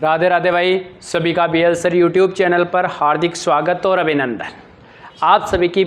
राधे राधे भाई, सभी का BL सर यूट्यूब चैनल पर हार्दिक स्वागत और अभिनंदन। आप सभी की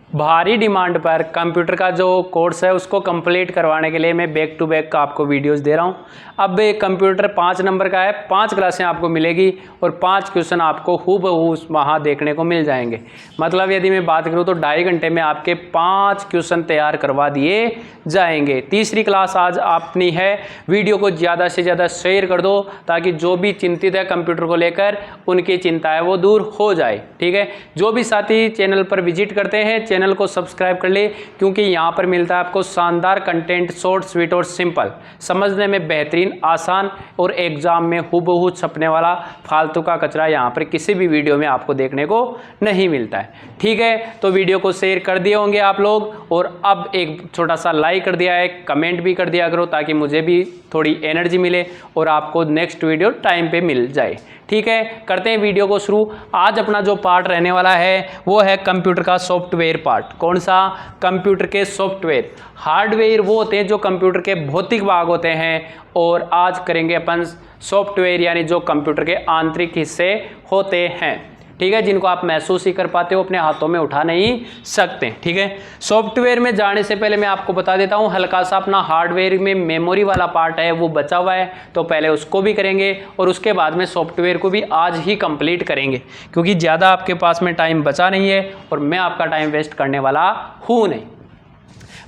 भारी डिमांड पर कंप्यूटर का जो कोर्स है उसको कंप्लीट करवाने के लिए मैं बैक टू बैक का आपको वीडियोस दे रहा हूं। अब कंप्यूटर 5 नंबर का है, 5 क्लासें आपको मिलेगी और 5 क्वेश्चन आपको हूबहू वहाँ देखने को मिल जाएंगे। मतलब यदि मैं बात करूँ तो 2.5 घंटे में आपके 5 क्वेश्चन तैयार करवा दिए जाएंगे। तीसरी क्लास आज अपनी है। वीडियो को ज़्यादा से ज़्यादा शेयर कर दो ताकि जो भी चिंतित है कंप्यूटर को लेकर उनकी चिंता है वो दूर हो जाए। ठीक है, जो भी साथी चैनल पर विजिट करते हैं चैनल को सब्सक्राइब कर ले, क्योंकि यहाँ पर मिलता है आपको शानदार कंटेंट, शॉर्ट, स्वीट और सिंपल, समझने में बेहतरीन, आसान और एग्जाम में हूबहू छपने वाला फालतू का कचरा यहाँ पर किसी भी वीडियो में आपको देखने को नहीं मिलता है। ठीक है, तो वीडियो को शेयर कर दिए होंगे आप लोग और अब एक छोटा सा लाइक कर दिया है, कमेंट भी कर दिया करो ताकि मुझे भी थोड़ी एनर्जी मिले और आपको नेक्स्ट वीडियो टाइम पे मिल जाए। ठीक है, करते हैं वीडियो को शुरू। आज अपना जो पार्ट रहने वाला है वो है कंप्यूटर का सॉफ्टवेयर पार्ट। कौन सा? कंप्यूटर के सॉफ्टवेयर। हार्डवेयर वो होते हैं जो कंप्यूटर के भौतिक भाग होते हैं और आज करेंगे अपन सॉफ्टवेयर यानी जो कंप्यूटर के आंतरिक हिस्से होते हैं। ठीक है, जिनको आप महसूस ही कर पाते हो, अपने हाथों में उठा नहीं सकते। ठीक है, सॉफ्टवेयर में जाने से पहले मैं आपको बता देता हूं, हल्का सा अपना हार्डवेयर में मेमोरी वाला पार्ट है वो बचा हुआ है, तो पहले उसको भी करेंगे और उसके बाद में सॉफ्टवेयर को भी आज ही कंप्लीट करेंगे, क्योंकि ज़्यादा आपके पास में टाइम बचा नहीं है और मैं आपका टाइम वेस्ट करने वाला हूँ नहीं।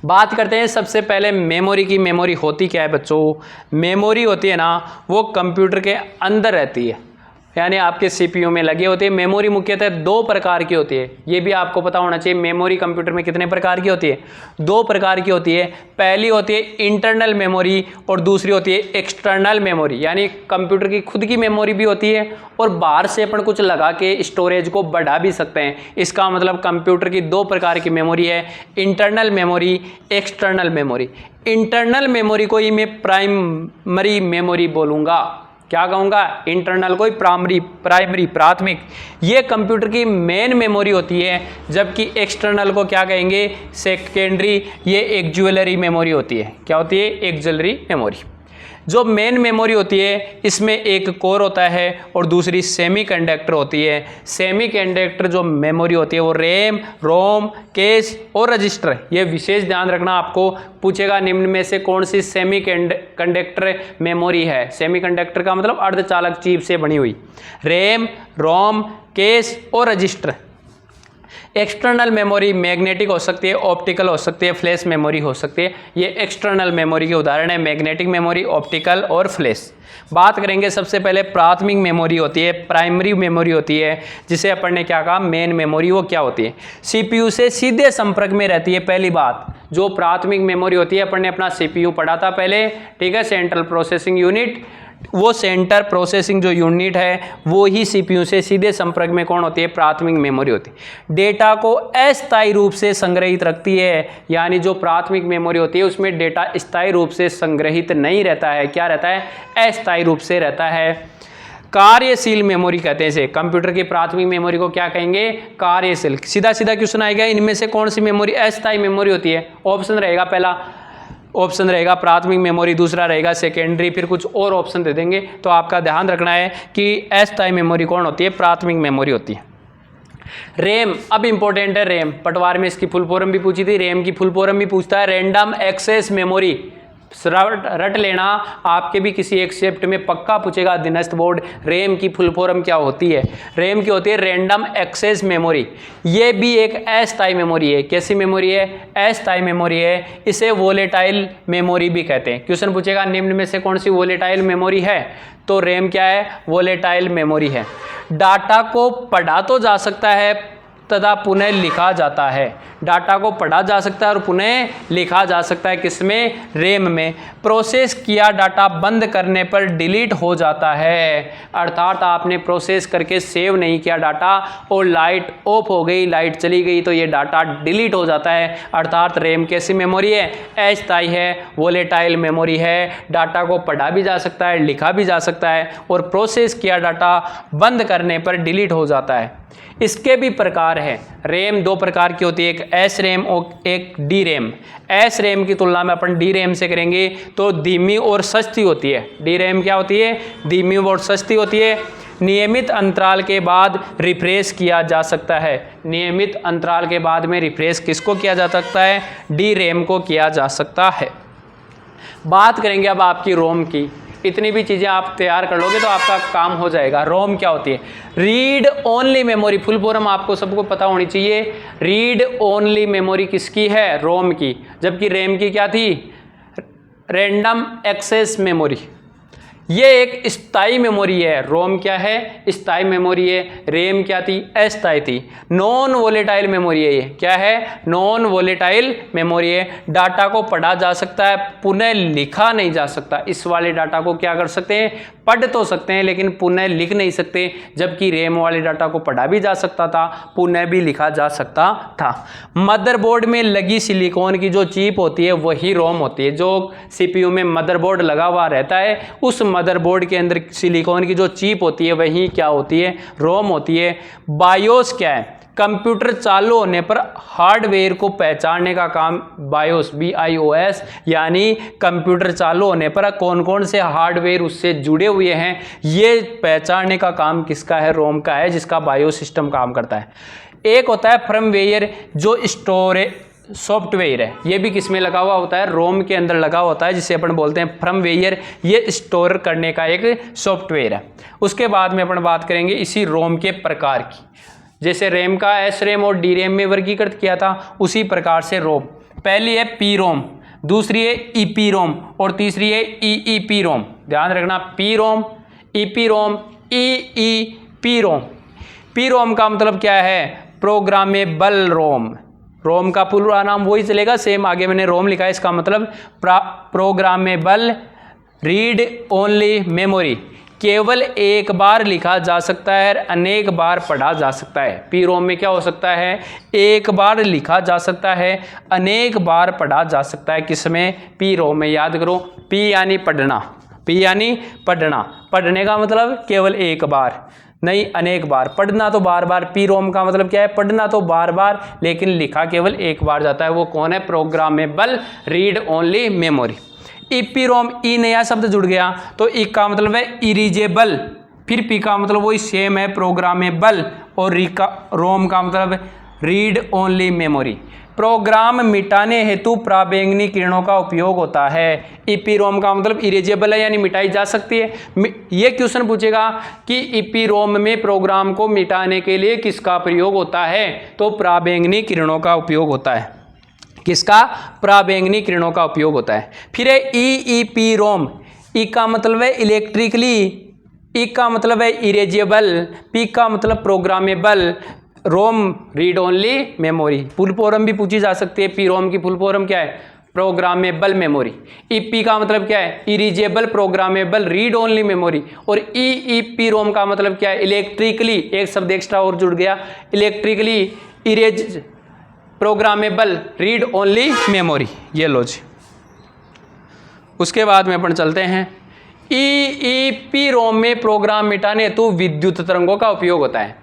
बात करते हैं सबसे पहले मेमोरी की। मेमोरी होती क्या है बच्चों? मेमोरी होती है ना, वो कंप्यूटर के अंदर रहती है, यानी आपके CPU में लगी होती है। मेमोरी मुख्यतः 2 प्रकार की होती है, ये भी आपको पता होना चाहिए। मेमोरी कंप्यूटर में कितने प्रकार की होती है? 2 प्रकार की होती है। पहली होती है इंटरनल मेमोरी और दूसरी होती है एक्सटर्नल मेमोरी, यानी कंप्यूटर की खुद की मेमोरी भी होती है और बाहर से अपन कुछ लगा के स्टोरेज को बढ़ा भी सकते हैं। इसका मतलब कंप्यूटर की 2 प्रकार की मेमोरी है, internal memory, external memory. Internal memory को ही मैं प्राइमरी मेमोरी बोलूँगा। क्या कहूँगा? इंटरनल को प्राइमरी प्राथमिक, ये कंप्यूटर की मेन मेमोरी होती है, जबकि एक्सटर्नल को क्या कहेंगे? सेकेंडरी, ये एक्जुअलरी मेमोरी होती है। क्या होती है? एक्जुअलरी मेमोरी। जो मेन मेमोरी होती है इसमें एक कोर होता है और दूसरी सेमीकंडक्टर होती है। सेमीकंडक्टर जो मेमोरी होती है वो रैम, रोम, कैश और रजिस्टर। ये विशेष ध्यान रखना, आपको पूछेगा निम्न में से कौन सी सेमीकंडक्टर मेमोरी है। सेमीकंडक्टर का मतलब अर्धचालक चिप से बनी हुई। रैम, रोम, कैश और रजिस्टर। एक्सटर्नल मेमोरी मैग्नेटिक हो सकती है, ऑप्टिकल हो सकती है, फ्लैश मेमोरी हो सकती है। ये एक्सटर्नल मेमोरी के उदाहरण है, मैग्नेटिक मेमोरी, ऑप्टिकल और फ्लैश। बात करेंगे सबसे पहले प्राथमिक मेमोरी होती है, प्राइमरी मेमोरी होती है, जिसे अपन ने क्या कहा? Main memory. वो क्या होती है? CPU से सीधे संपर्क में रहती है। पहली बात, जो प्राथमिक मेमोरी होती है, अपन ने अपना CPU पढ़ा था पहले, ठीक है, सेंट्रल प्रोसेसिंग यूनिट। वो सेंटर प्रोसेसिंग जो यूनिट है वो ही CPU से सीधे संपर्क में कौन होती है? प्राथमिक मेमोरी होती है। डेटा को अस्थायी रूप से संग्रहित रखती है, यानी जो प्राथमिक मेमोरी होती है उसमें डेटा स्थायी रूप से संग्रहित नहीं रहता है। क्या रहता है? अस्थायी रूप से रहता है। कार्यशील मेमोरी कहते हैं इसे। कंप्यूटर की प्राथमिक मेमोरी को क्या कहेंगे? कार्यशील। सीधा सीधा क्वेश्चन आएगा, इनमें से कौन सी मेमोरी अस्थायी मेमोरी होती है? ऑप्शन रहेगा, पहला ऑप्शन रहेगा प्राथमिक मेमोरी, दूसरा रहेगा सेकेंडरी, फिर कुछ और ऑप्शन दे देंगे। तो आपका ध्यान रखना है कि अस्थायी मेमोरी कौन होती है? प्राथमिक मेमोरी होती है। रैम अब इंपॉर्टेंट है। रैम पटवार में इसकी फुल फॉर्म भी पूछी थी, रैम की फुल फॉर्म भी पूछता है, रैंडम एक्सेस मेमोरी। रट लेना, आपके भी किसी एक शिफ्ट में पक्का पूछेगा अधीनस्थ बोर्ड, रैम की फुल फॉर्म क्या होती है? रैम की होती है रैंडम एक्सेस मेमोरी। ये भी एक अस्थायी मेमोरी है। कैसी मेमोरी है? अस्थायी मेमोरी है। इसे वोलेटाइल मेमोरी भी कहते हैं। क्वेश्चन पूछेगा निम्न में से कौन सी वोलेटाइल मेमोरी है? तो रैम क्या है? वोलेटाइल मेमोरी है। डाटा को पढ़ा तो जा सकता है तथा पुनः लिखा जाता है। डाटा को पढ़ा जा सकता है और पुनः लिखा जा सकता है। किसमें? रैम में। प्रोसेस किया डाटा बंद करने पर डिलीट हो जाता है, अर्थात आपने प्रोसेस करके सेव नहीं किया डाटा और लाइट ऑफ हो गई, लाइट चली गई तो ये डाटा डिलीट हो जाता है। अर्थात रैम कैसी मेमोरी है? अस्थायी है, वोलेटाइल मेमोरी है। डाटा को पढ़ा भी जा सकता है, लिखा भी जा सकता है और प्रोसेस किया डाटा बंद करने पर डिलीट हो जाता है। इसके भी प्रकार है। रैम दो प्रकार की होती है, एक एस रैम और एक डी रैम। एस रैम की तुलना में अपन डी रैम से करेंगे तो धीमी और सस्ती होती है। डी रैम क्या होती है? धीमी और सस्ती होती है। नियमित अंतराल के बाद रिफ्रेश किया जा सकता है। नियमित अंतराल के बाद में रिफ्रेश किसको किया जा सकता है? डी रैम को किया जा सकता है। बात करेंगे अब आपकी रोम की। इतनी भी चीज़ें आप तैयार कर लोगे तो आपका काम हो जाएगा। रोम क्या होती है? Read only memory. Full form आपको सबको पता होनी चाहिए। रीड ओनली मेमोरी किसकी है? रोम की। जबकि रैम की क्या थी? Random access memory. ये एक स्थायी मेमोरी है। रोम क्या है? स्थायी मेमोरी है। रैम क्या थी? अस्थायी थी। नॉन वोलेटाइल मेमोरी है। ये क्या है? नॉन वोलेटाइल मेमोरी है। डाटा को पढ़ा जा सकता है, पुनः लिखा नहीं जा सकता। इस वाले डाटा को क्या कर सकते हैं? पढ़ तो सकते हैं लेकिन पुनः लिख नहीं सकते। जबकि रैम वाले डाटा को पढ़ा भी जा सकता था, पुनः भी लिखा जा सकता था। मदरबोर्ड में लगी सिलिकॉन की जो चिप होती है वही रोम होती है। जो सीपीयू में मदरबोर्ड लगा हुआ रहता है उस मदरबोर्ड के अंदर सिलिकॉन की जो चिप होती है वही क्या होती है? रोम होती है। बायोस क्या है? कंप्यूटर चालू होने पर हार्डवेयर को पहचानने का काम बायोस, BIOS, यानी कंप्यूटर चालू होने पर कौन कौन से हार्डवेयर उससे जुड़े हुए हैं ये पहचानने का काम किसका है? रोम का है, जिसका बायोस सिस्टम काम करता है। एक होता है फर्मवेयर जो स्टोरेज सॉफ्टवेयर है। ये भी किस में लगा हुआ होता है? रोम के अंदर लगा होता है, जिसे अपन बोलते हैं फर्मवेयर। ये स्टोर करने का एक सॉफ्टवेयर है। उसके बाद में अपन बात करेंगे इसी रोम के प्रकार की। जैसे रैम का एस रैम और डी रैम में वर्गीकृत किया था, उसी प्रकार से रोम। पहली है पी रोम, दूसरी है ईपी रोम और तीसरी है ईईपी रोम। ध्यान रखना, पी रोम, ईपी रोम, ईईपी रोम। पी रोम का मतलब क्या है? प्रोग्रामेबल रोम। रोम का पूरा नाम वही चलेगा, सेम आगे मैंने रोम लिखा है। इसका मतलब प्रोग्रामेबल रीड ओनली मेमोरी। केवल एक बार लिखा जा सकता है, अनेक बार पढ़ा जा सकता है। पी रोम में क्या हो सकता है? एक बार लिखा जा सकता है, अनेक बार पढ़ा जा सकता है। किसमें? पी रोम में। याद करो, पी यानी पढ़ना, पी यानी पढ़ना। पढ़ने का मतलब केवल एक बार नहीं, अनेक बार। पढ़ना तो बार बार। पी रोम का मतलब क्या है? पढ़ना तो बार बार लेकिन लिखा केवल एक बार जाता है। वो कौन है? Programmable read only memory. EP ROM, E नया शब्द जुड़ गया तो ई का मतलब है इरेजेबल। फिर पी का मतलब वही सेम है, प्रोग्रामेबल। और रोम का मतलब रीड ओनली मेमोरी। प्रोग्राम मिटाने हेतु पराबैंगनी किरणों का उपयोग होता है। ईपी रोम का मतलब इरेजेबल है यानी मिटाई जा सकती है। ये क्वेश्चन पूछेगा कि ईपी रोम में प्रोग्राम को मिटाने के लिए किसका प्रयोग होता है? तो पराबैंगनी किरणों का उपयोग होता है। किसका? पराबैंगनी किरणों का उपयोग होता है। फिर है ईईपी रोम। ई का मतलब है इलेक्ट्रिकली, ई का मतलब है इरेजेबल, पी का मतलब programmable, ROM read only memory. Full form भी पूछी जा सकती है। पी रोम की फुल फॉर्म क्या है? Programmable memory. ईपी का मतलब क्या है? Erasable programmable read only memory. और ईईपी रोम का मतलब क्या है? इलेक्ट्रिकली, एक शब्द एक्स्ट्रा और जुड़ गया, electrically erase programmable read only memory. ये लो जी। उसके बाद में अपन चलते हैं ईईपी रोम में प्रोग्राम मिटाने हेतु विद्युत तरंगों का उपयोग होता है।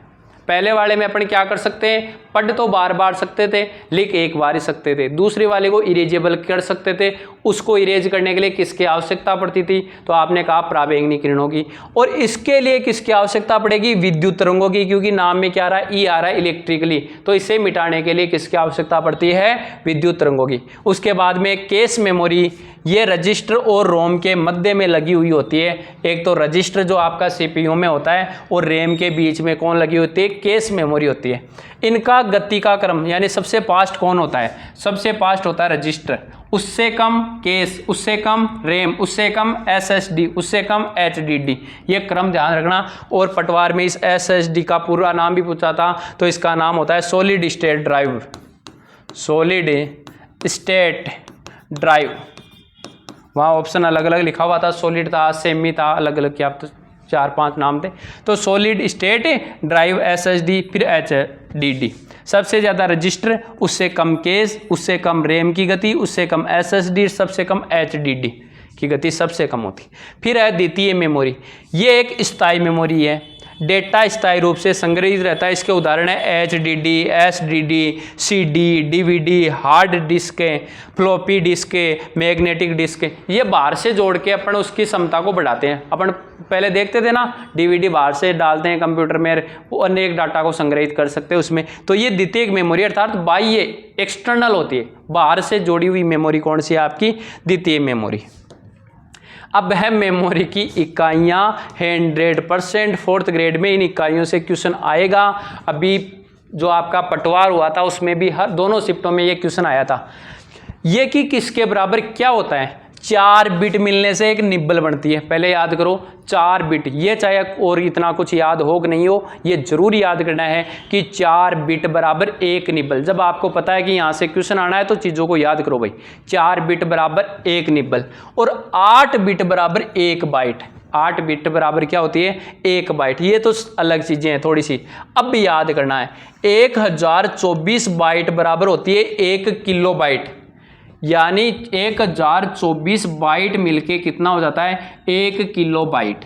पहले वाले में अपन क्या कर सकते हैं? पढ़ तो बार बार सकते थे, लिख एक बार ही सकते थे। दूसरे वाले को इरेजेबल कर सकते थे। उसको इरेज करने के लिए किसकी आवश्यकता पड़ती थी? तो आपने कहा पराबैंगनी किरणों की। और इसके लिए किसकी आवश्यकता पड़ेगी? विद्युत तरंगों की, क्योंकि नाम में क्या आ रहा है? ई आ रहा है, इलेक्ट्रिकली। तो इसे मिटाने के लिए किसकी आवश्यकता पड़ती है? विद्युत तरंगों की। उसके बाद में केस मेमोरी, ये रजिस्टर और रोम के मध्य में लगी हुई होती है। एक तो रजिस्टर जो आपका सीपीयू में होता है और रैम के बीच में कौन लगी होती है? केस मेमोरी होती है। इनका गति का क्रम यानी सबसे फास्ट कौन होता है? सबसे फास्ट होता है रजिस्टर, उससे कम केस, उससे कम रैम, उससे कम SSD, उससे कम HDD। ये क्रम ध्यान रखना। और पटवार में इस SSD का पूरा नाम भी पूछा था तो इसका नाम होता है solid state drive. Solid state drive. वहाँ ऑप्शन अलग अलग लिखा हुआ था, सॉलिड था, सेमी था, अलग अलग क्या तो 4-5 नाम थे। तो सॉलिड स्टेट ड्राइव SSD, फिर HDD। सबसे ज़्यादा रजिस्टर, उससे कम केस, उससे कम रैम की गति, उससे कम SSD, सबसे कम HDD की गति सबसे कम होती। फिर है द्वितीय मेमोरी। ये एक स्थायी मेमोरी है। डेटा स्थायी रूप से संग्रहित रहता है। इसके उदाहरण है HDD, SDD, CD, DVD, hard डिस्कें, फ्लॉपी डिस्कें, मैग्नेटिक डिस्कें। ये बाहर से जोड़ के अपन उसकी क्षमता को बढ़ाते हैं। अपन पहले देखते थे ना, DVD बाहर से डालते हैं कंप्यूटर में, वो अनेक डाटा को संग्रहित कर सकते हैं उसमें। तो ये द्वितीयक मेमोरी अर्थात बाह्य एक्सटर्नल होती है, बाहर से जोड़ी हुई मेमोरी कौन सी है आपकी? द्वितीय मेमोरी। अब है मेमोरी की इकाइयाँ 100%। फोर्थ ग्रेड में इन इकाइयों से क्वेश्चन आएगा। अभी जो आपका पटवार हुआ था उसमें भी हर दोनों शिफ्टों में ये क्वेश्चन आया था। ये कि किसके बराबर क्या होता है? 4 बिट मिलने से एक निब्बल बनती है। पहले याद करो 4 बिट, ये चाहे और इतना कुछ याद हो कि नहीं हो, ये जरूर याद करना है कि 4 बिट बराबर एक निब्बल। जब आपको पता है कि यहाँ से क्वेश्चन आना है तो चीज़ों को याद करो भाई। 4 बिट बराबर एक निब्बल और 8 बिट बराबर 1 बाइट। 8 बिट बराबर क्या होती है? 1 बाइट। ये तो अलग चीज़ें हैं थोड़ी सी, अब भी याद करना है। 1024 बाइट बराबर होती है 1 किलो बाइट, यानी 1024 बाइट मिलके कितना हो जाता है? 1 किलो बाइट।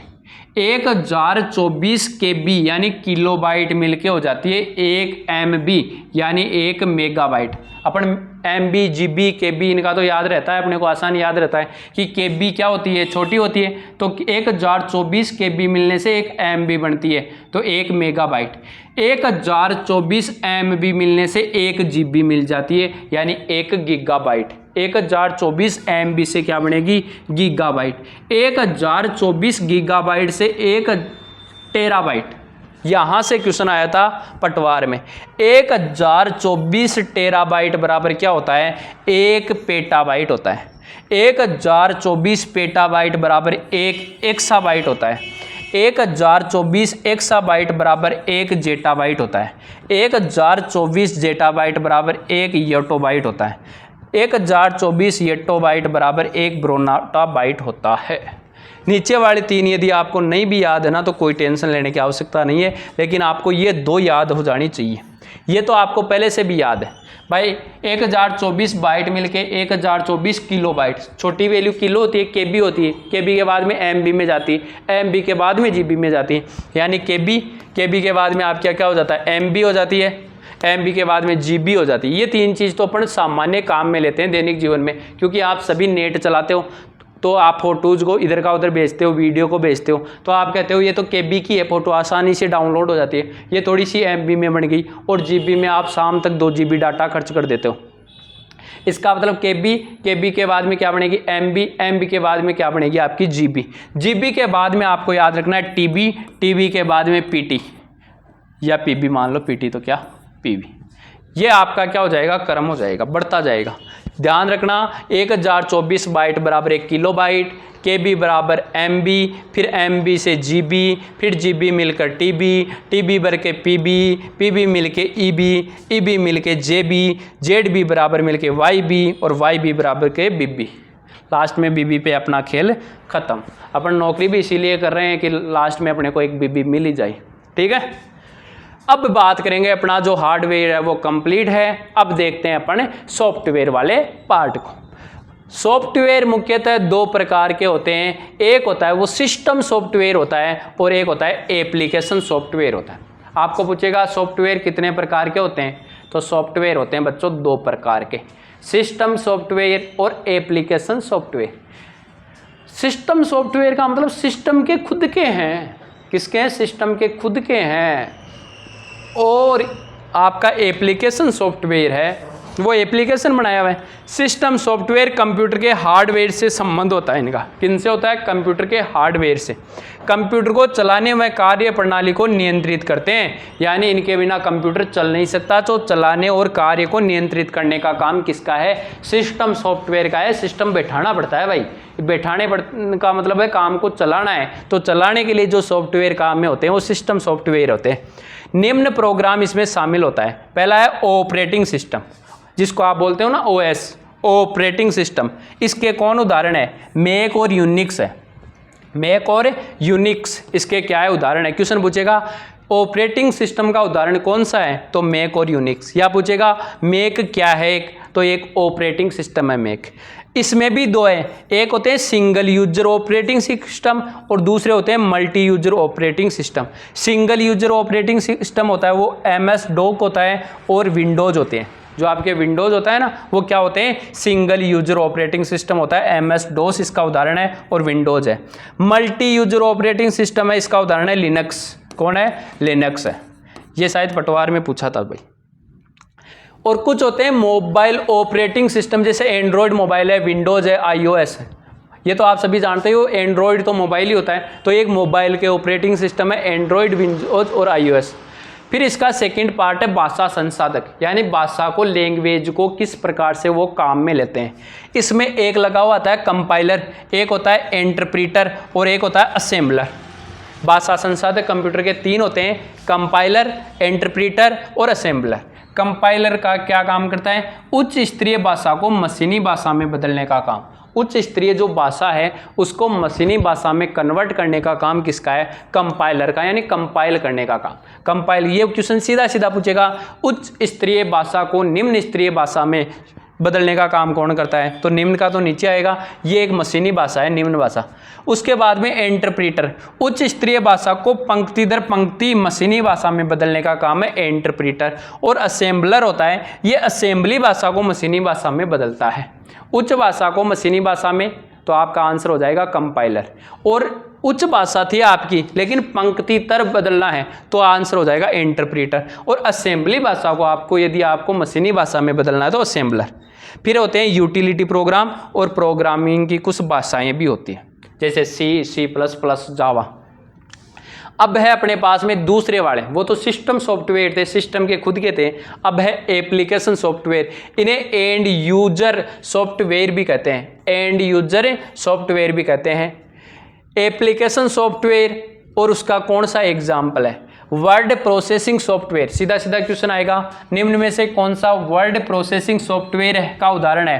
1024 KB यानी किलो बाइट मिलके हो जाती है 1 MB यानी 1 मेगाबाइट। अपन MB, GB, KB इनका तो याद रहता है, अपने को आसान याद रहता है कि KB क्या होती है? छोटी होती है। तो 1024 KB मिलने से 1 MB बनती है, तो 1 मेगाबाइट। 1024 MB मिलने से 1 GB मिल जाती है, यानी 1 गीगाबाइट। 1024 MB से क्या बनेगी? गीगाबाइट। 1024 गीगाबाइट से 1 टेराबाइट। यहाँ से क्वेश्चन आया था पटवार में। 1024 टेराबाइट बराबर क्या होता है? 1 पेटाबाइट होता है। 1024 पेटाबाइट बराबर 1 एक्साबाइट होता है। 1024 एक्साबाइट बराबर 1 जेटाबाइट होता है। 1024 जेटाबाइट बराबर 1 योटोबाइट होता है। 1024 योटोबाइट बराबर 1 ब्रोनाटाबाइट होता है। नीचे वाले 3 यदि आपको नहीं भी याद है ना तो कोई टेंशन लेने की आवश्यकता नहीं है, लेकिन आपको ये 2 याद हो जानी चाहिए। ये तो आपको पहले से भी याद है भाई। 1024 बाइट मिलके 1024 किलो बाइट। छोटी वैल्यू किलो होती है, KB होती है, KB के बाद में MB में जाती है, MB के बाद में GB में जाती है, यानी KB के बाद में आप क्या हो जाता है? MB हो जाती है, MB के बाद में GB हो जाती है। ये 3 चीज़ तो अपन सामान्य काम में लेते हैं दैनिक जीवन में, क्योंकि आप सभी नेट चलाते हो तो आप फोटोज़ को इधर का उधर भेजते हो, वीडियो को भेजते हो, तो आप कहते हो ये तो KB की है, फोटो आसानी से डाउनलोड हो जाती है। ये थोड़ी सी MB में बन गई और GB में आप शाम तक 2 GB डाटा खर्च कर देते हो। इसका मतलब KB के बाद में क्या बनेगी? MB के बाद में क्या बनेगी? आपकी GB के बाद में आपको याद रखना है TB के बाद में PT या PB मान लो, PT तो क्या PB। ये आपका क्या हो जाएगा? क्रम हो जाएगा, बढ़ता जाएगा। ध्यान रखना 1024 बाइट बराबर 1 किलो बाइट, KB बराबर MB, फिर MB से GB, फिर GB मिलकर TB भर के PB मिलके EB मिलके JB बराबर मिलके YB और YB बराबर के BB। लास्ट में BB पे अपना खेल खत्म। अपन नौकरी भी इसीलिए कर रहे हैं कि लास्ट में अपने को एक BB मिल ही जाए, ठीक है। अब बात करेंगे अपना जो हार्डवेयर है वो कंप्लीट है। अब देखते हैं अपन सॉफ्टवेयर वाले पार्ट को। सॉफ्टवेयर मुख्यतः 2 प्रकार के होते हैं। एक होता है वो सिस्टम सॉफ्टवेयर होता है और एक होता है एप्लीकेशन सॉफ्टवेयर होता है। आपको पूछेगा सॉफ्टवेयर कितने प्रकार के होते हैं, तो सॉफ्टवेयर होते हैं बच्चों 2 प्रकार के, सिस्टम सॉफ्टवेयर और एप्लीकेशन सॉफ्टवेयर। सिस्टम सॉफ्टवेयर का मतलब सिस्टम के खुद के हैं। किसके हैं? सिस्टम के खुद के हैं। और आपका एप्लीकेशन सॉफ्टवेयर है वो एप्लीकेशन बनाया हुआ है। सिस्टम सॉफ्टवेयर कंप्यूटर के हार्डवेयर से संबंध होता है इनका। किनसे होता है? कंप्यूटर के हार्डवेयर से। कंप्यूटर को चलाने व कार्य प्रणाली को नियंत्रित करते हैं, यानी इनके बिना कंप्यूटर चल नहीं सकता। तो चलाने और कार्य को नियंत्रित करने का काम किसका है? सिस्टम सॉफ्टवेयर का है। सिस्टम बैठाना पड़ता है भाई, बैठाने का मतलब है काम को चलाना है। तो चलाने के लिए जो सॉफ्टवेयर काम में होते हैं वो सिस्टम सॉफ्टवेयर होते हैं। निम्न प्रोग्राम इसमें शामिल होता है। पहला है ऑपरेटिंग सिस्टम, जिसको आप बोलते हो ना OS, ऑपरेटिंग सिस्टम। इसके कौन उदाहरण है? मैक और यूनिक्स है। मैक और यूनिक्स इसके क्या है? उदाहरण है। क्वेश्चन पूछेगा ऑपरेटिंग सिस्टम का उदाहरण कौन सा है, तो मैक और यूनिक्स। या पूछेगा मैक क्या है, तो एक ऑपरेटिंग सिस्टम है मैक। इसमें भी दो है, एक होते हैं सिंगल यूजर ऑपरेटिंग सिस्टम और दूसरे होते हैं multi user operating system. Single user operating system होता है वो MS DOS होता है और विंडोज़ होते हैं। जो आपके विंडोज़ होता है ना वो क्या होते हैं, सिंगल यूजर ऑपरेटिंग सिस्टम होता है। MS DOS इसका उदाहरण है और विंडोज़ है। मल्टी यूजर ऑपरेटिंग सिस्टम है, इसका उदाहरण है लिनक्स। कौन है, लिनक्स है। ये शायद पटवार में पूछा था भाई। और कुछ होते हैं मोबाइल ऑपरेटिंग सिस्टम, जैसे एंड्रॉयड मोबाइल है, विंडोज़ है, iOS है। ये तो आप सभी जानते हो, एंड्रॉयड तो मोबाइल ही होता है, तो एक मोबाइल के ऑपरेटिंग सिस्टम है एंड्रॉयड, विंडोज़ और iOS। फिर इसका सेकंड पार्ट है भाषा संसाधक, यानी भाषा को, लैंग्वेज को किस प्रकार से वो काम में लेते हैं। इसमें एक लगा हुआ आता है कंपाइलर, एक होता है इंटरप्रीटर और एक होता है असेंबलर। भाषा संसाधक कंप्यूटर के तीन होते हैं, कंपाइलर, इंटरप्रीटर और असेंबलर। कंपाइलर का क्या काम करता है, उच्च स्तरीय भाषा को मशीनी भाषा में बदलने का काम। उच्च स्तरीय जो भाषा है उसको मशीनी भाषा में कन्वर्ट करने का काम किसका है, कंपाइलर का, यानी कंपाइल करने का काम। कंपाइल, ये क्वेश्चन सीधा सीधा पूछेगा, उच्च स्तरीय भाषा को निम्न स्तरीय भाषा में बदलने का काम कौन करता है, तो निम्न का तो नीचे आएगा, ये एक मशीनी भाषा है, निम्न भाषा। उसके बाद में इंटरप्रीटर, उच्च स्तरीय भाषा को पंक्ति दर पंक्ति मशीनी भाषा में बदलने का काम है इंटरप्रीटर। और असेंबलर होता है, ये असेंबली भाषा को मशीनी भाषा में बदलता है। उच्च भाषा को मशीनी भाषा में, तो आपका आंसर हो जाएगा कंपाइलर। और उच्च भाषा थी आपकी लेकिन पंक्ति तर बदलना है, तो आंसर हो जाएगा इंटरप्रीटर। और असेंबली भाषा को आपको, यदि आपको मशीनी भाषा में बदलना है तो असेंबलर। फिर होते हैं यूटिलिटी प्रोग्राम, और प्रोग्रामिंग की कुछ भाषाएं भी होती हैं, जैसे C++, जावा। अब है अपने पास में दूसरे वाले, वो तो सिस्टम सॉफ्टवेयर थे, सिस्टम के खुद के थे। अब है एप्लीकेशन सॉफ्टवेयर, इन्हें एंड यूजर सॉफ्टवेयर भी कहते हैं, एंड यूजर सॉफ्टवेयर भी कहते हैं। एप्लीकेशन सॉफ्टवेयर और उसका कौन सा एग्जाम्पल है, वर्ड प्रोसेसिंग सॉफ्टवेयर। सीधा सीधा क्वेश्चन आएगा, निम्न में से कौन सा वर्ड प्रोसेसिंग सॉफ्टवेयर का उदाहरण है,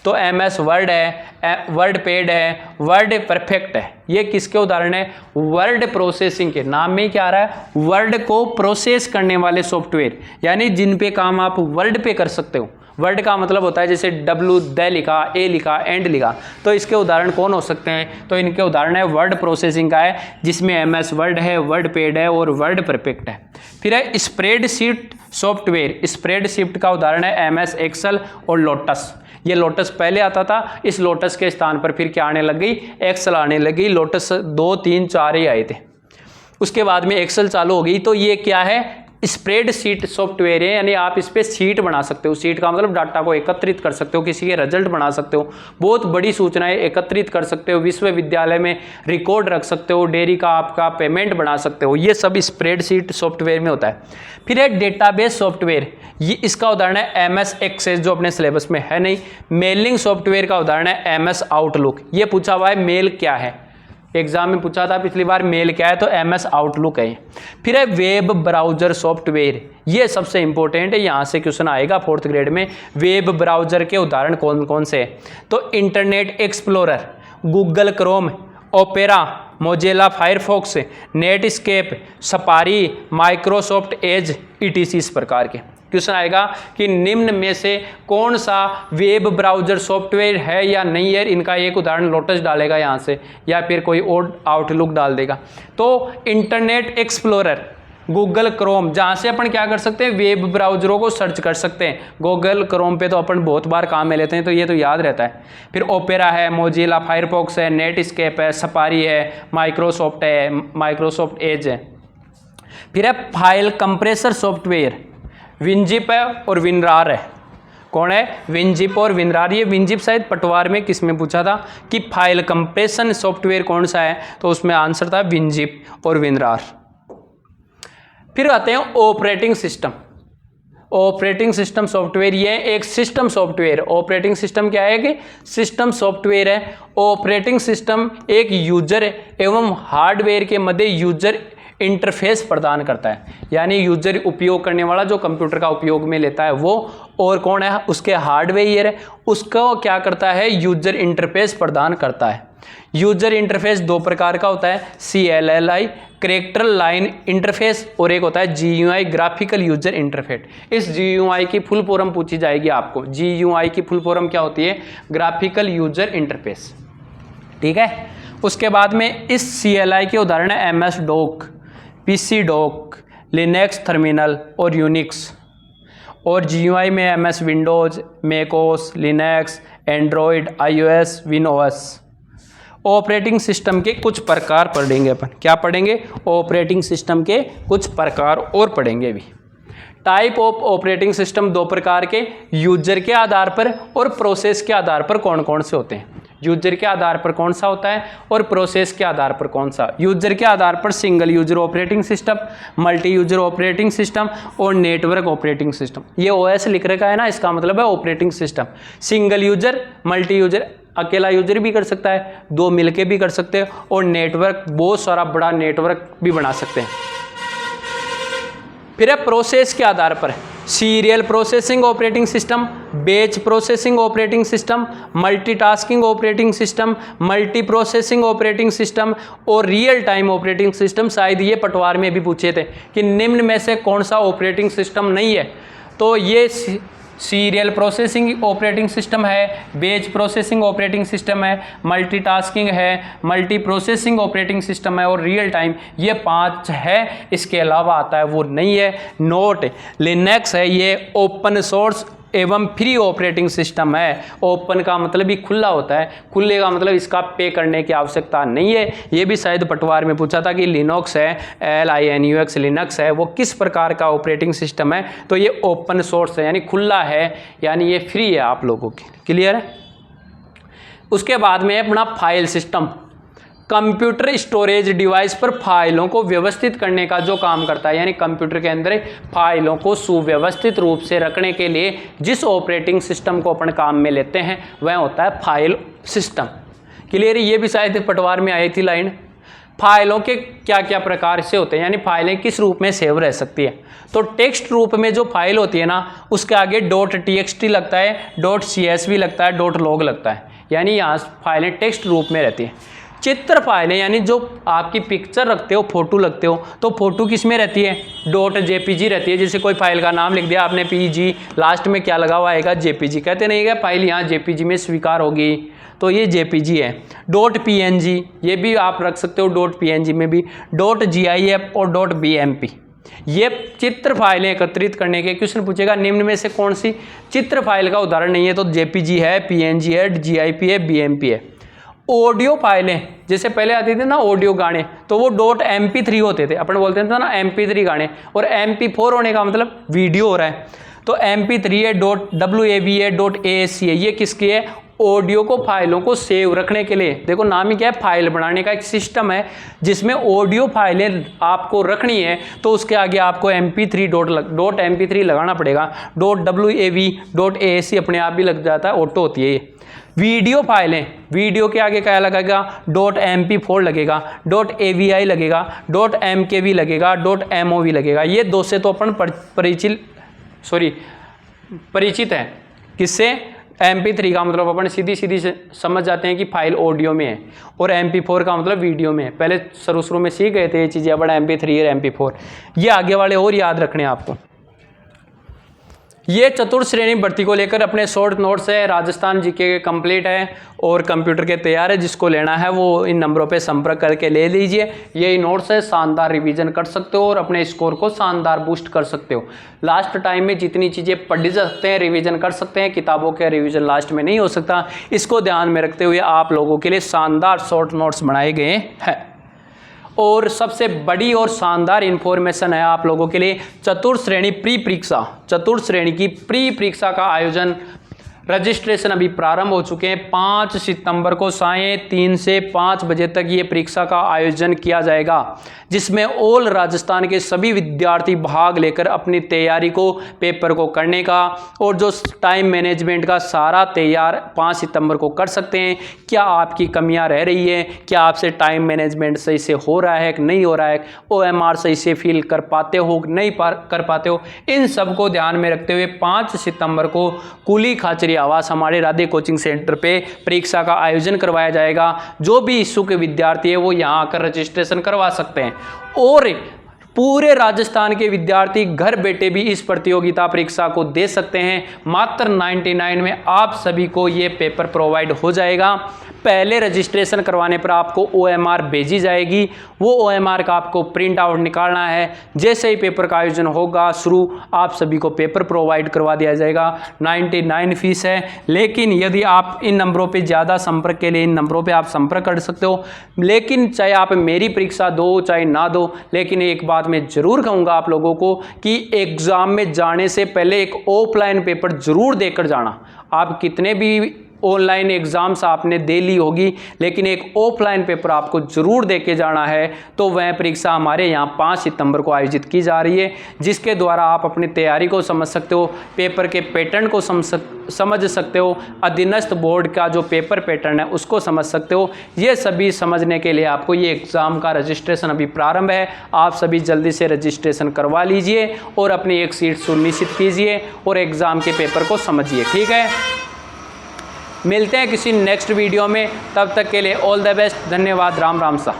तो MS वर्ड है, वर्ड पैड है, वर्ड परफेक्ट है। ये किसके उदाहरण है, वर्ड प्रोसेसिंग के। नाम में क्या आ रहा है, वर्ड को प्रोसेस करने वाले सॉफ्टवेयर, यानी जिन पे काम आप वर्ड पे कर सकते हो। वर्ड का मतलब होता है जैसे W द लिखा, A लिखा, एंड लिखा, तो इसके उदाहरण कौन हो सकते हैं, तो इनके उदाहरण है वर्ड प्रोसेसिंग का है, जिसमें MS वर्ड है, वर्ड पैड है और वर्ड परफेक्ट है। फिर है स्प्रेडशीट सॉफ्टवेयर, स्प्रेडशीट का उदाहरण है MS एक्सेल और लोटस। ये लोटस पहले आता था, इस लोटस के स्थान पर फिर क्या आने लग गई, एक्सेल आने लगी। लोटस 2, 3, 4 ही आए थे, उसके बाद में एक्सेल चालू हो गई। तो ये क्या है, स्प्रेडशीट सॉफ्टवेयर है, यानी आप इस पर शीट बना सकते हो। शीट का मतलब डाटा को एकत्रित कर सकते हो, किसी के रिजल्ट बना सकते हो, बहुत बड़ी सूचनाएं एकत्रित कर सकते हो, विश्वविद्यालय में रिकॉर्ड रख सकते हो, डेयरी का आपका पेमेंट बना सकते हो। ये सब स्प्रेडशीट सॉफ्टवेयर में होता है। फिर है डेटाबेस सॉफ्टवेयर, ये इसका उदाहरण है MS एक्सेस, जो अपने सिलेबस में है नहीं। मेलिंग सॉफ्टवेयर का उदाहरण है MS आउटलुक। ये पूछा हुआ है मेल क्या है, एग्जाम में पूछा था पिछली बार, मेल क्या है, तो MS आउटलुक है। फिर है वेब ब्राउजर सॉफ्टवेयर, ये सबसे इंपॉर्टेंट है, यहाँ से क्वेश्चन आएगा 4th ग्रेड में। वेब ब्राउजर के उदाहरण कौन कौन से, तो internet explorer, Google Chrome, opera, Mozilla Firefox, Netscape, safari, Microsoft Edge, ETC इस प्रकार के। क्वेश्चन आएगा कि निम्न में से कौन सा वेब ब्राउजर सॉफ्टवेयर है या नहीं है, इनका एक उदाहरण लोटस डालेगा यहाँ से, या फिर कोई और आउटलुक डाल देगा। तो इंटरनेट एक्सप्लोरर, गूगल क्रोम, जहाँ से अपन क्या कर सकते हैं, वेब ब्राउजरों को सर्च कर सकते हैं। गूगल क्रोम पे तो अपन बहुत बार काम में लेते हैं, तो ये तो याद रहता है। फिर ओपेरा है, मोजिला फायरफॉक्स है, नेटस्केप है, सफारी है, माइक्रोसॉफ्ट एज है। फिर है फाइल कंप्रेसर सॉफ्टवेयर, विनजिप है और विनरार है। कौन है, विनजिप और विनरार। ये विनजिप शायद पटवार में किस में पूछा था कि फाइल कंप्रेशन सॉफ्टवेयर कौन सा है, तो उसमें आंसर था विनजिप और विनरार। फिर आते हैं operating system. Operating system software, ये एक सिस्टम सॉफ्टवेयर। ऑपरेटिंग सिस्टम क्या है कि सिस्टम सॉफ्टवेयर है। ऑपरेटिंग सिस्टम एक यूजर एवं हार्डवेयर के मध्य यूजर इंटरफेस प्रदान करता है, यानी यूजर उपयोग करने वाला जो कंप्यूटर का उपयोग में लेता है वो, और कौन है उसके हार्डवेयर है, उसको क्या करता है यूजर इंटरफेस प्रदान करता है। यूजर इंटरफेस दो प्रकार का होता है, CLLI कैरेक्टर लाइन इंटरफेस, और एक होता है GUI ग्राफिकल यूजर इंटरफेस। इस GUI की फुल फॉर्म पूछी जाएगी आपको, GUI की फुल फॉर्म क्या होती है, ग्राफिकल यूजर इंटरफेस, ठीक है। उसके बाद में इस CLI के उदाहरण है MS DOC, PC DOC, Linux terminal और यूनिक्स, और GUI में MS Windows, macOS, Linux, Android, iOS, WinOS. Operating system के कुछ प्रकार पढ़ेंगे अपन, क्या पढ़ेंगे, ऑपरेटिंग सिस्टम के कुछ प्रकार और पढ़ेंगे भी। टाइप ऑफ ऑपरेटिंग सिस्टम दो प्रकार के, यूजर के आधार पर और प्रोसेस के आधार पर कौन कौन से होते हैं। यूजर के आधार पर कौन सा होता है और प्रोसेस के आधार पर कौन सा। यूजर के आधार पर single user operating system, multi user operating system और नेटवर्क ऑपरेटिंग सिस्टम। ये OS लिख रखा है ना, इसका मतलब है operating system. Single user, multi user, अकेला यूजर भी कर सकता है, दो मिलके भी कर सकते हैं, और नेटवर्क बहुत सारा बड़ा नेटवर्क भी बना सकते हैं। फिर है प्रोसेस के आधार पर, serial processing operating system, batch processing operating system, multitasking operating system, multi processing operating system और रियल टाइम ऑपरेटिंग सिस्टम। शायद ये पटवार में भी पूछे थे कि निम्न में से कौन सा ऑपरेटिंग सिस्टम नहीं है, तो ये सीरियल प्रोसेसिंग ऑपरेटिंग सिस्टम है, बैच प्रोसेसिंग ऑपरेटिंग सिस्टम है, मल्टीटास्किंग है, मल्टी प्रोसेसिंग ऑपरेटिंग सिस्टम है और रियल टाइम, ये 5 है। इसके अलावा आता है वो नहीं है। नोट, लिनक्स है, ये ओपन सोर्स एवं फ्री ऑपरेटिंग सिस्टम है। ओपन का मतलब ही खुला होता है, खुले का मतलब इसका पे करने की आवश्यकता नहीं है। ये भी शायद पटवार में पूछा था कि लिनक्स है, LINUX लिनक्स है, वो किस प्रकार का ऑपरेटिंग सिस्टम है, तो ये ओपन सोर्स है, यानी खुला है, यानी ये फ्री है आप लोगों के। क्लियर है। उसके बाद में अपना file system, computer storage device पर फाइलों को व्यवस्थित करने का जो काम करता है, यानी कंप्यूटर के अंदर फाइलों को सुव्यवस्थित रूप से रखने के लिए जिस ऑपरेटिंग सिस्टम को अपन काम में लेते हैं वह होता है फाइल सिस्टम। क्लियर है। ये भी शायद पटवार में आई थी लाइन। फाइलों के क्या क्या प्रकार से होते हैं, यानी फाइलें किस रूप में सेव रह सकती है। तो टेक्स्ट रूप में जो फाइल होती है ना, उसके आगे .txt लगता है, .csv लगता है, .log लगता है, यानी यहाँ फाइलें टेक्स्ट रूप में रहती हैं। चित्र फाइलें, यानी जो आपकी पिक्चर रखते हो, फोटो लगते हो, तो फोटो किस में रहती है, .jpg रहती है। जैसे कोई फाइल का नाम लिख दिया आपने PG, लास्ट में क्या लगा हुआ आएगा, JPG। कहते नहीं क्या फाइल यहाँ JPG में स्वीकार होगी, तो ये JPG है। .png ये भी आप रख सकते हो, .png में भी, .gif और .bmp। ये चित्र फाइलें एकत्रित करने के क्वेश्चन पूछेगा, निम्न में से कौन सी चित्र फाइल का उदाहरण नहीं है, तो JPG है, PNG है, GIF है, BMP है। ऑडियो फाइलें, जैसे पहले आती थी ना ऑडियो गाने, तो वो .mp3 होते थे, अपन बोलते थे ना MP3 गाने, और MP4 होने का मतलब वीडियो हो रहा है, तो MP3 है, .wav है, .asc है। ये किसकी है, ऑडियो को फाइलों को सेव रखने के लिए। देखो नाम ही क्या है, फाइल बनाने का एक सिस्टम है जिसमें ऑडियो फाइलें आपको रखनी है, तो उसके आगे आपको .mp3 लगाना पड़ेगा। .wav .asc अपने आप भी लग जाता है, ऑटो होती है ये। वीडियो फाइलें, वीडियो के आगे क्या लगेगा, .mp4 लगेगा, .avi लगेगा, .mkv लगेगा, .mov लगेगा। ये दो से तो अपन परिचित हैं। किससे, MP3 का मतलब अपन सीधी से समझ जाते हैं कि फाइल ऑडियो में है, और MP4 का मतलब वीडियो में है। पहले शुरू में सीख गए थे ये चीज़ें, बड़ा MP3 और MP4, ये आगे वाले और याद रखने हैं आपको। ये चतुर्थ श्रेणी भर्ती को लेकर अपने शॉर्ट नोट्स है, राजस्थान जीके के कंप्लीट है और कंप्यूटर के तैयार है। जिसको लेना है वो इन नंबरों पे संपर्क करके ले लीजिए। यही नोट्स है, शानदार रिवीजन कर सकते हो और अपने स्कोर को शानदार बूस्ट कर सकते हो। लास्ट टाइम में जितनी चीज़ें पढ़ सकते हैं, रिवीजन कर सकते हैं, किताबों के रिवीजन लास्ट में नहीं हो सकता। इसको ध्यान में रखते हुए आप लोगों के लिए शानदार शॉर्ट नोट्स बनाए गए हैं। और सबसे बड़ी और शानदार इन्फॉर्मेशन है आप लोगों के लिए, चतुर्थ श्रेणी प्री परीक्षा, चतुर्थ श्रेणी की प्री परीक्षा का आयोजन रजिस्ट्रेशन अभी प्रारंभ हो चुके हैं। 5 सितंबर को सायं 3 से 5 बजे तक ये परीक्षा का आयोजन किया जाएगा, जिसमें ऑल राजस्थान के सभी विद्यार्थी भाग लेकर अपनी तैयारी को, पेपर को करने का और जो टाइम मैनेजमेंट का सारा तैयार 5 सितंबर को कर सकते हैं। क्या आपकी कमियां रह रही है, क्या आपसे टाइम मैनेजमेंट सही से हो रहा है कि नहीं हो रहा है, OMR सही से फिल कर पाते हो कि नहीं कर पाते हो, इन सब को ध्यान में रखते हुए 5 सितंबर को कुली खाचरी आवास हमारे राधे कोचिंग सेंटर पे परीक्षा का आयोजन करवाया जाएगा। जो भी इच्छुक विद्यार्थी है वो यहाँ आकर रजिस्ट्रेशन करवा सकते हैं और पूरे राजस्थान के विद्यार्थी घर बैठे भी इस प्रतियोगिता परीक्षा को दे सकते हैं। मात्र 99 में आप सभी को ये पेपर प्रोवाइड हो जाएगा। पहले रजिस्ट्रेशन करवाने पर आपको OMR भेजी जाएगी, वो OMR का आपको प्रिंट आउट निकालना है। जैसे ही पेपर का आयोजन होगा शुरू, आप सभी को पेपर प्रोवाइड करवा दिया जाएगा। 99 फीस है, लेकिन यदि आप इन नंबरों पे ज़्यादा संपर्क के लिए इन नंबरों पे आप संपर्क कर सकते हो। लेकिन चाहे आप मेरी परीक्षा दो चाहे ना दो, लेकिन एक बात मैं जरूर कहूँगा आप लोगों को कि एग्ज़ाम में जाने से पहले एक ऑफलाइन पेपर जरूर देकर जाना। आप कितने भी ऑनलाइन एग्ज़ाम्स आपने दे ली होगी, लेकिन एक ऑफलाइन पेपर आपको जरूर दे के जाना है। तो वह परीक्षा हमारे यहाँ 5 सितंबर को आयोजित की जा रही है, जिसके द्वारा आप अपनी तैयारी को समझ सकते हो, पेपर के पैटर्न को समझ सकते हो, अधीनस्थ बोर्ड का जो पेपर पैटर्न है उसको समझ सकते हो। ये सभी समझने के लिए आपको ये एग्ज़ाम का रजिस्ट्रेशन अभी प्रारंभ है। आप सभी जल्दी से रजिस्ट्रेशन करवा लीजिए और अपनी एक सीट सुनिश्चित कीजिए और एग्ज़ाम के पेपर को समझिए। ठीक है, मिलते हैं किसी नेक्स्ट वीडियो में, तब तक के लिए ऑल द बेस्ट। धन्यवाद। राम राम सा।